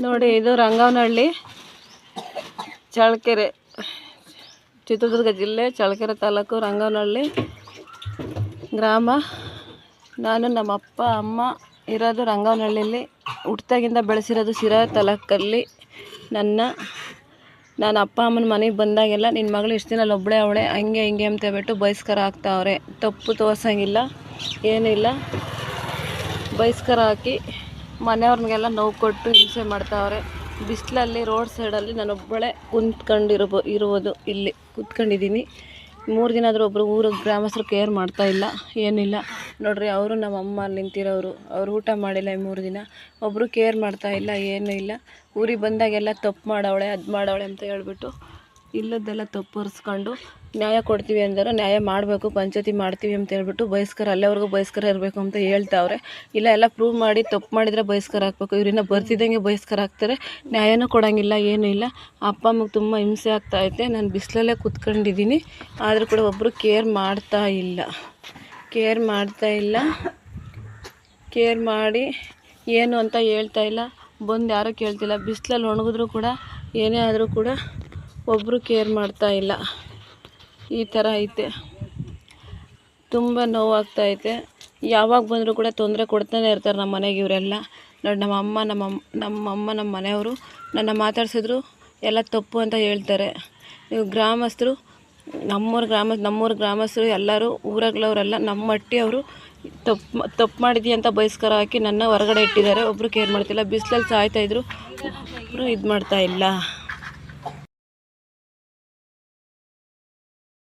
ನೋಡಿ, ಇದು ರಂಗವನಹಳ್ಳಿ, ಚಳ್ಳಕೆರೆ, ಚಿತ್ರದುರ್ಗ ಜಿಲ್ಲೆ, ಚಳ್ಳಕೆರೆ ತಾಲೂಕು, ರಂಗವನಹಳ್ಳಿ ಗ್ರಾಮ. ನಾನು ನಮ್ಮ ಅಪ್ಪ ಅಮ್ಮ ಇರೋದು ರಂಗವನಹಳ್ಳಿಯಲ್ಲಿ. ಹುಟ್ದಾಗಿಂದ ಬೆಳೆಸಿರೋದು ಸಿರಾ ತಾಲೂಕಲ್ಲಿ. ನಾನು ಅಪ್ಪ ಅಮ್ಮನ ಮನೆಗೆ ಬಂದಾಗೆಲ್ಲ ನಿನ್ನ ಮಗಳು ಇಷ್ಟು ದಿನ ಒಬ್ಬಳೇ ಅವಳೆ, ಹಂಗೆ ಹಿಂಗೆ ಅಂತ ಹೇಳ್ಬಿಟ್ಟು ಬಹಿಷ್ಕಾರ ಹಾಕ್ತಾವ್ರೆ. ತಪ್ಪು ತೋರ್ಸಂಗಿಲ್ಲ, ಏನಿಲ್ಲ. ಬಹಿಷ್ಕಾರ ಹಾಕಿ ಮನೆಯವ್ರನ್ನೆಲ್ಲ ನೋವು ಕೊಟ್ಟು ಹಿಂಸೆ ಮಾಡ್ತಾವ್ರೆ. ಬಿಸಿಲಲ್ಲಿ ರೋಡ್ ಸೈಡಲ್ಲಿ ನಾನೊಬ್ಬಳೇ ಇರುವುದು. ಇಲ್ಲಿ ಕೂತ್ಕೊಂಡಿದ್ದೀನಿ. 3 ದಿನ ಆದರೂ ಒಬ್ಬರು ಗ್ರಾಮಸ್ಥರು ಕೇರ್ ಮಾಡ್ತಾಯಿಲ್ಲ, ಏನಿಲ್ಲ. ನೋಡ್ರಿ, ಅವರು ನಮ್ಮ ಅಮ್ಮ ಅಲ್ಲಿ ನಿಂತಿರೋರು, ಅವ್ರು ಊಟ ಮಾಡಿಲ್ಲ ಈ 3 ದಿನ. ಒಬ್ಬರು ಕೇರ್ ಮಾಡ್ತಾಯಿಲ್ಲ, ಏನೂ ಇಲ್ಲ. ಊರಿಗೆ ಬಂದಾಗೆಲ್ಲ ತಪ್ಪು ಮಾಡವಳೆ, ಅದು ಮಾಡವಳೆ ಅಂತ ಹೇಳ್ಬಿಟ್ಟು ಇಲ್ಲದ್ದೆಲ್ಲ ತಪ್ಪು ಹೊರಿಸ್ಕೊಂಡು ನ್ಯಾಯ ಕೊಡ್ತೀವಿ ಅಂದರು. ನ್ಯಾಯ ಮಾಡಬೇಕು, ಪಂಚಾಯತಿ ಮಾಡ್ತೀವಿ ಅಂತ ಹೇಳ್ಬಿಟ್ಟು ಬಹಿಷ್ಕಾರ, ಅಲ್ಲೇವರೆಗೂ ಬಹಿಷ್ಕಾರ ಇರಬೇಕು ಅಂತ ಹೇಳ್ತಾವ್ರೆ. ಇಲ್ಲ, ಎಲ್ಲ ಪ್ರೂವ್ ಮಾಡಿ ತಪ್ಪು ಮಾಡಿದರೆ ಬಹಿಷ್ಕಾರ ಹಾಕ್ಬೇಕು. ಇವ್ರನ್ನ ಬರ್ತಿದ್ದಂಗೆ ಬಹಿಷ್ಕಾರ ಹಾಕ್ತಾರೆ. ನ್ಯಾಯನೂ ಕೊಡೋಂಗಿಲ್ಲ, ಏನೂ ಇಲ್ಲ. ಅಪ್ಪ ಅಮ್ಮಗೆ ತುಂಬ ಹಿಂಸೆ ಆಗ್ತಾಯಿದೆ. ನಾನು ಬಿಸಿಲಲ್ಲೇ ಕೂತ್ಕೊಂಡಿದ್ದೀನಿ, ಆದರೂ ಕೂಡ ಒಬ್ಬರು ಕೇರ್ ಮಾಡ್ತಾಯಿಲ್ಲ. ಕೇರ್ ಮಾಡಿ ಏನು ಅಂತ ಹೇಳ್ತಾಯಿಲ್ಲ. ಬಂದು ಯಾರೂ ಕೇಳ್ತಿಲ್ಲ. ಬಿಸಿಲಲ್ಲಿ ಒಣಗಿದ್ರು ಕೂಡ, ಏನೇ ಆದರೂ ಕೂಡ ಒಬ್ಬರು ಕೇರ್ ಮಾಡ್ತಾಯಿಲ್ಲ. ಈ ಥರ ಐತೆ. ತುಂಬ ನೋವಾಗ್ತೈತೆ. ಯಾವಾಗ ಬಂದರೂ ಕೂಡ ತೊಂದರೆ ಕೊಡ್ತಾನೆ ಇರ್ತಾರೆ ನಮ್ಮ ಮನೆಗೆ ಇವರೆಲ್ಲ. ನೋಡಿ, ನಮ್ಮ ಮನೆಯವರು ನನ್ನ ಮಾತಾಡ್ಸಿದ್ರು ಎಲ್ಲ ತಪ್ಪು ಅಂತ ಹೇಳ್ತಾರೆ. ನೀವು ಗ್ರಾಮಸ್ಥರು, ನಮ್ಮೂರ ಗ್ರಾಮಸ್ಥರು ಎಲ್ಲರೂ, ಊರಾಗ್ಲವರೆಲ್ಲ ನಮ್ಮ ಮಟ್ಟಿಯವರು ತಪ್ಪು ಮಾಡಿದ್ದೀಯ ಅಂತ ಬಹಿಷ್ಕಾರ ಹಾಕಿ ನನ್ನ ಹೊರಗಡೆ ಇಟ್ಟಿದ್ದಾರೆ. ಒಬ್ಬರು ಕೇರ್ ಮಾಡ್ತಿಲ್ಲ. ಬಿಸಿಲಲ್ಲಿ ಸಾಯ್ತಾಯಿದ್ರು, ಒಬ್ಬರು ಇದು ಮಾಡ್ತಾಯಿಲ್ಲ.